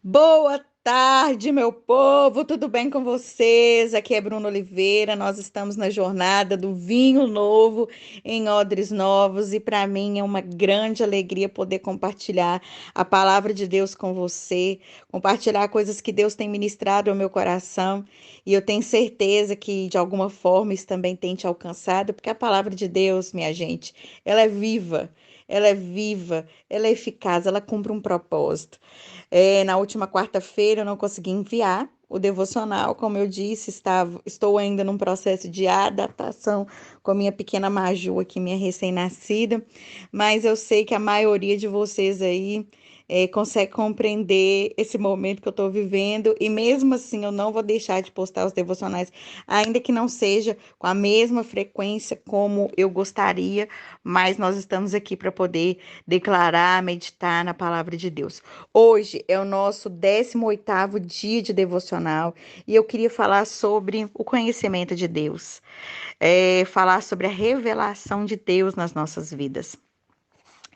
Boa tarde, meu povo, tudo bem com vocês? Aqui é Bruno Oliveira. Nós estamos na jornada do vinho novo em odres novos e para mim é uma grande alegria poder compartilhar a palavra de Deus com você, compartilhar coisas que Deus tem ministrado ao meu coração e eu tenho certeza que de alguma forma isso também tem te alcançado, porque a palavra de Deus, minha gente, ela é viva. Ela é viva, ela é eficaz, ela cumpre um propósito. Na última quarta-feira eu não consegui enviar o devocional, como eu disse, estou ainda num processo de adaptação com a minha pequena Maju aqui, minha recém-nascida, mas eu sei que a maioria de vocês aí consegue compreender esse momento que eu estou vivendo, e mesmo assim eu não vou deixar de postar os devocionais, ainda que não seja com a mesma frequência como eu gostaria, mas nós estamos aqui para poder declarar, meditar na palavra de Deus. Hoje é o nosso 18º dia de devocional e eu queria falar sobre o conhecimento de Deus, falar sobre a revelação de Deus nas nossas vidas.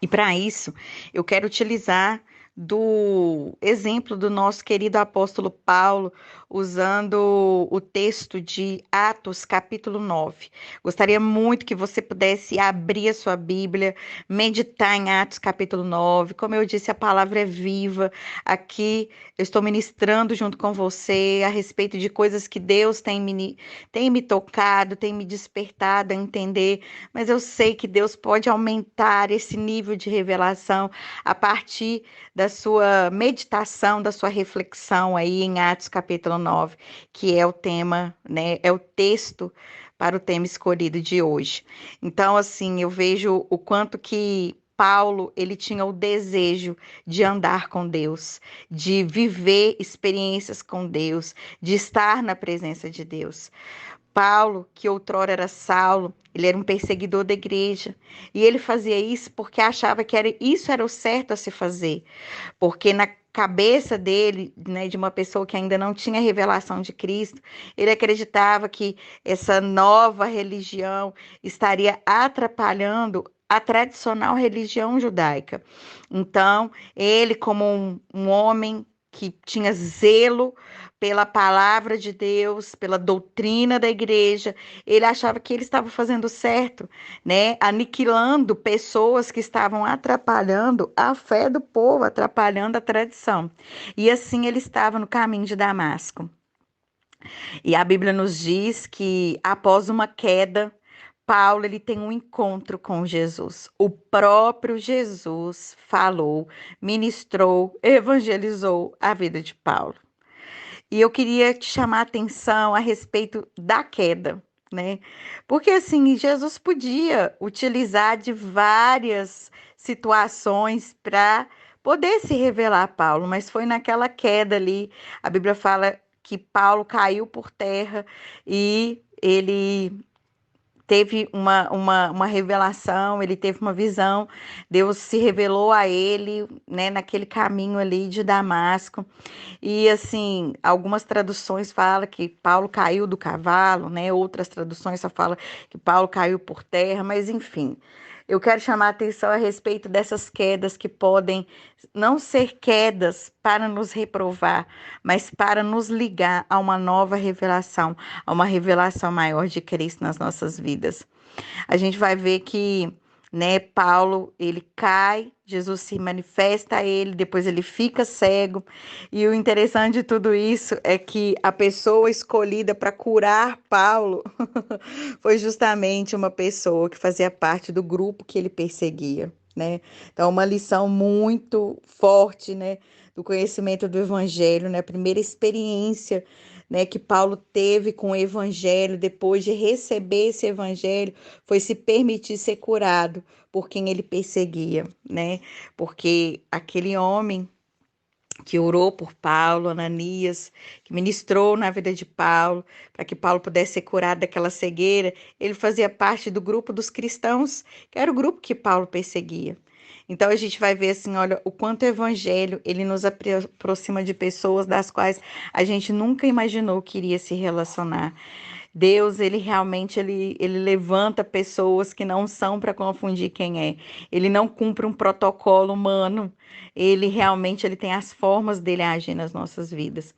E para isso, eu quero utilizar do exemplo do nosso querido apóstolo Paulo, usando o texto de Atos, capítulo 9. Gostaria muito que você pudesse abrir a sua Bíblia, meditar em Atos, capítulo 9. Como eu disse, a palavra é viva. Aqui eu estou ministrando junto com você a respeito de coisas que Deus tem me tocado, tem me despertado a entender, mas eu sei que Deus pode aumentar esse nível de revelação a partir da sua meditação, da sua reflexão aí em Atos capítulo 9, que é o tema, né? É o texto para o tema escolhido de hoje. Então, assim, eu vejo o quanto que Paulo, ele tinha o desejo de andar com Deus, de viver experiências com Deus, de estar na presença de Deus. Paulo, que outrora era Saulo, ele era um perseguidor da igreja. E ele fazia isso porque achava que isso era o certo a se fazer. Porque na cabeça dele, né, de uma pessoa que ainda não tinha revelação de Cristo, ele acreditava que essa nova religião estaria atrapalhando a tradicional religião judaica. Então, ele, como um homem que tinha zelo pela palavra de Deus, pela doutrina da igreja, ele achava que ele estava fazendo certo, né? Aniquilando pessoas que estavam atrapalhando a fé do povo, atrapalhando a tradição. E assim ele estava no caminho de Damasco. E a Bíblia nos diz que após uma queda, Paulo ele tem um encontro com Jesus. O próprio Jesus falou, ministrou, evangelizou a vida de Paulo. E eu queria te chamar a atenção a respeito da queda, né? Porque assim, Jesus podia utilizar de várias situações para poder se revelar a Paulo, mas foi naquela queda ali. A Bíblia fala que Paulo caiu por terra e ele teve uma revelação, ele teve uma visão, Deus se revelou a ele, né, naquele caminho ali de Damasco. E assim, algumas traduções falam que Paulo caiu do cavalo, né? Outras traduções só falam que Paulo caiu por terra, mas enfim. Eu quero chamar a atenção a respeito dessas quedas que podem não ser quedas para nos reprovar, mas para nos ligar a uma nova revelação, a uma revelação maior de Cristo nas nossas vidas. A gente vai ver que, né, Paulo, ele cai, Jesus se manifesta a ele, depois ele fica cego. E o interessante de tudo isso é que a pessoa escolhida para curar Paulo foi justamente uma pessoa que fazia parte do grupo que ele perseguia, né? Então, uma lição muito forte, né, do conhecimento do evangelho, né? A primeira experiência, né, que Paulo teve com o evangelho, depois de receber esse evangelho, foi se permitir ser curado por quem ele perseguia, né? Porque aquele homem que orou por Paulo, Ananias, que ministrou na vida de Paulo, para que Paulo pudesse ser curado daquela cegueira, ele fazia parte do grupo dos cristãos, que era o grupo que Paulo perseguia. Então a gente vai ver assim, olha, o quanto o evangelho, ele nos aproxima de pessoas das quais a gente nunca imaginou que iria se relacionar. Deus, ele realmente ele levanta pessoas que não são para confundir quem é. Ele não cumpre um protocolo humano, ele realmente ele tem as formas dele agir nas nossas vidas.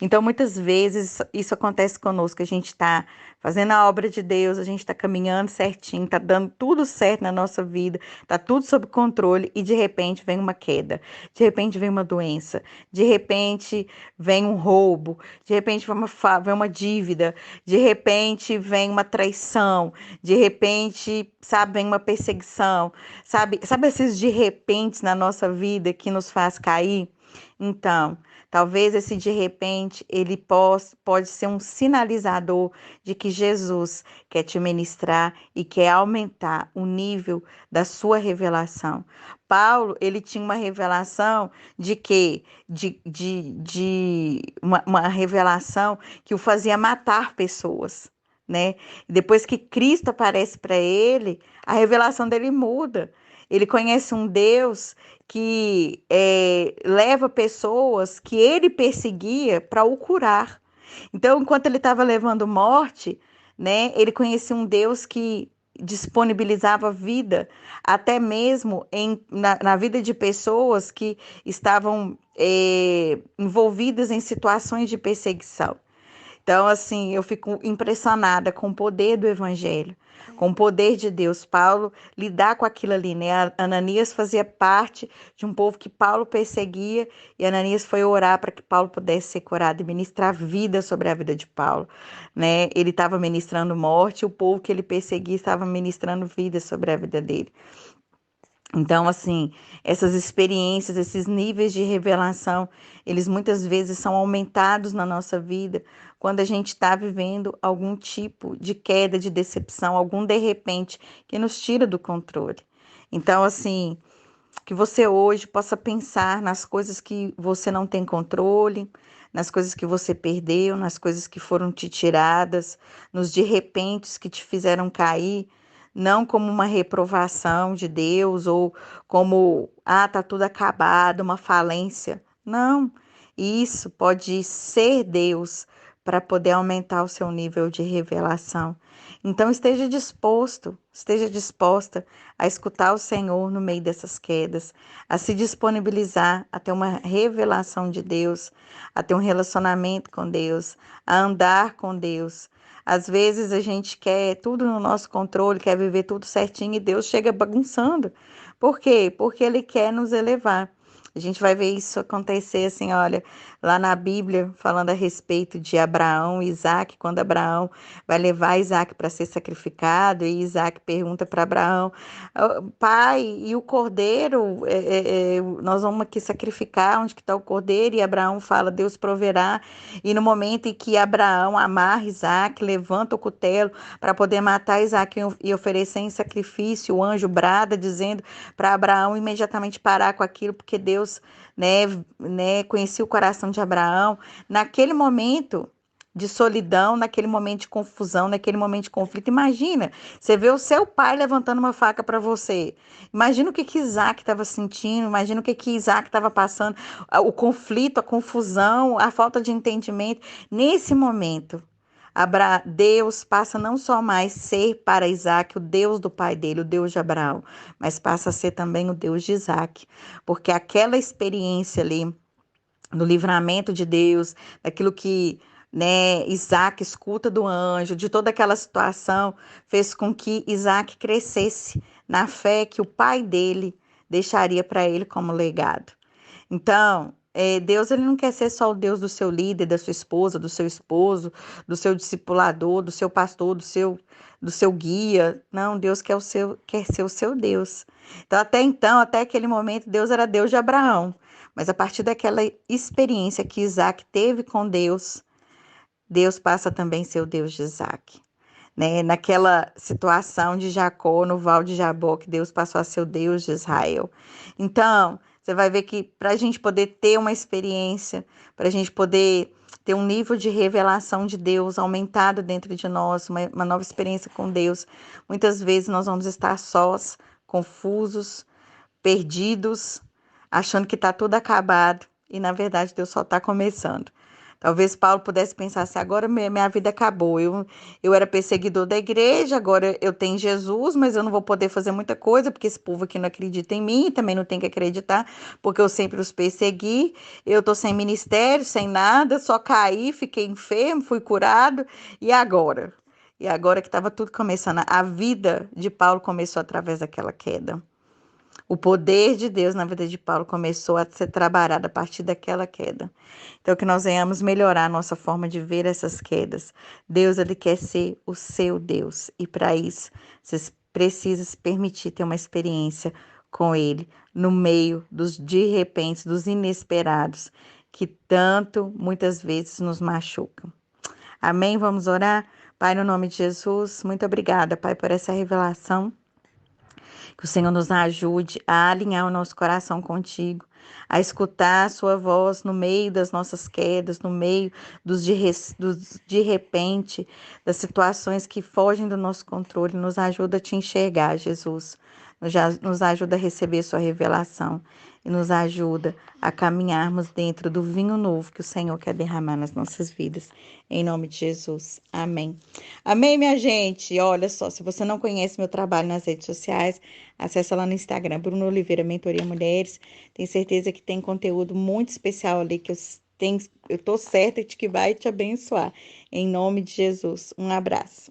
Então, muitas vezes isso acontece conosco, a gente está fazendo a obra de Deus, a gente está caminhando certinho, está dando tudo certo na nossa vida, está tudo sob controle e de repente vem uma queda, de repente vem uma doença, de repente vem um roubo, de repente vem uma dívida, de repente vem uma traição, de repente, sabe, vem uma perseguição, sabe esses de repentes na nossa vida que nos faz cair? Então, talvez esse de repente ele pode ser um sinalizador de que Jesus quer te ministrar e quer aumentar o nível da sua revelação. Paulo, ele tinha uma revelação de que uma revelação que o fazia matar pessoas, né? Depois que Cristo aparece para ele, a revelação dele muda. Ele conhece um Deus que leva pessoas que ele perseguia para o curar. Então, enquanto ele estava levando morte, né, ele conhecia um Deus que disponibilizava vida, até mesmo na vida de pessoas que estavam envolvidas em situações de perseguição. Então, assim, eu fico impressionada com o poder do evangelho, com o poder de Deus. Paulo lidar com aquilo ali, né? Ananias fazia parte de um povo que Paulo perseguia e Ananias foi orar para que Paulo pudesse ser curado e ministrar vida sobre a vida de Paulo, né? Ele estava ministrando morte, o povo que ele perseguia estava ministrando vida sobre a vida dele. Então, assim, essas experiências, esses níveis de revelação, eles muitas vezes são aumentados na nossa vida quando a gente está vivendo algum tipo de queda, de decepção, algum de repente que nos tira do controle. Então, assim, que você hoje possa pensar nas coisas que você não tem controle, nas coisas que você perdeu, nas coisas que foram te tiradas, nos de repentes que te fizeram cair, não como uma reprovação de Deus ou como, tá tudo acabado, uma falência. Não, isso pode ser Deus para poder aumentar o seu nível de revelação. Então esteja disposta a escutar o Senhor no meio dessas quedas, a se disponibilizar a ter uma revelação de Deus, a ter um relacionamento com Deus, a andar com Deus. Às vezes a gente quer tudo no nosso controle, quer viver tudo certinho e Deus chega bagunçando. Por quê? Porque Ele quer nos elevar. A gente vai ver isso acontecer assim, olha, lá na Bíblia, falando a respeito de Abraão e Isaac, quando Abraão vai levar Isaac para ser sacrificado, e Isaac pergunta para Abraão, pai, e o cordeiro, nós vamos aqui sacrificar, onde que está o cordeiro? E Abraão fala, Deus proverá, e no momento em que Abraão amarra Isaac, levanta o cutelo para poder matar Isaac e oferecer em sacrifício, o anjo brada, dizendo para Abraão imediatamente parar com aquilo, porque Deus, conhecia o coração de Abraão. Naquele momento de solidão, naquele momento de confusão, naquele momento de conflito, imagina, você vê o seu pai levantando uma faca para você. Imagina o que Isaac estava sentindo, imagina o que Isaac estava passando, o conflito, a confusão, a falta de entendimento. Nesse momento, Deus passa não só mais ser para Isaac o Deus do pai dele, o Deus de Abraão, mas passa a ser também o Deus de Isaac, porque aquela experiência ali, no livramento de Deus, daquilo que, Isaac escuta do anjo, de toda aquela situação, fez com que Isaac crescesse na fé que o pai dele deixaria para ele como legado. Então, Deus ele não quer ser só o Deus do seu líder, da sua esposa, do seu esposo, do seu discipulador, do seu pastor, do seu guia. Não, Deus quer ser o seu Deus. Então, até aquele momento, Deus era Deus de Abraão. Mas a partir daquela experiência que Isaac teve com Deus, Deus passa também a ser o Deus de Isaac. Naquela situação de Jacó, no Val de Jaboque, Deus passou a ser o Deus de Israel. Então, você vai ver que para a gente poder ter uma experiência, para a gente poder ter um nível de revelação de Deus aumentado dentro de nós, uma nova experiência com Deus, muitas vezes nós vamos estar sós, confusos, perdidos, achando que está tudo acabado e, na verdade, Deus só está começando. Talvez Paulo pudesse pensar assim, agora minha vida acabou. Eu era perseguidor da igreja, agora eu tenho Jesus, mas eu não vou poder fazer muita coisa, porque esse povo aqui não acredita em mim, também não tem que acreditar, porque eu sempre os persegui. Eu tô sem ministério, sem nada, só caí, fiquei enfermo, fui curado, e agora? E agora que estava tudo começando, a vida de Paulo começou através daquela queda. O poder de Deus na vida de Paulo começou a ser trabalhado a partir daquela queda. Então, que nós venhamos melhorar a nossa forma de ver essas quedas. Deus, ele quer ser o seu Deus. E para isso, vocês precisam se permitir ter uma experiência com ele, no meio dos de repente, dos inesperados, que tanto, muitas vezes, nos machucam. Amém? Vamos orar? Pai, no nome de Jesus, muito obrigada, Pai, por essa revelação. Que o Senhor nos ajude a alinhar o nosso coração contigo, a escutar a sua voz no meio das nossas quedas, no meio dos de repente, das situações que fogem do nosso controle. Nos ajuda a te enxergar, Jesus. Nos ajuda a receber sua revelação e nos ajuda a caminharmos dentro do vinho novo que o Senhor quer derramar nas nossas vidas. Em nome de Jesus. Amém. Amém, minha gente. Olha só, se você não conhece meu trabalho nas redes sociais, acessa lá no Instagram, Bruno Oliveira Mentoria Mulheres. Tenho certeza que tem conteúdo muito especial ali que eu tô certa de que vai te abençoar. Em nome de Jesus. Um abraço.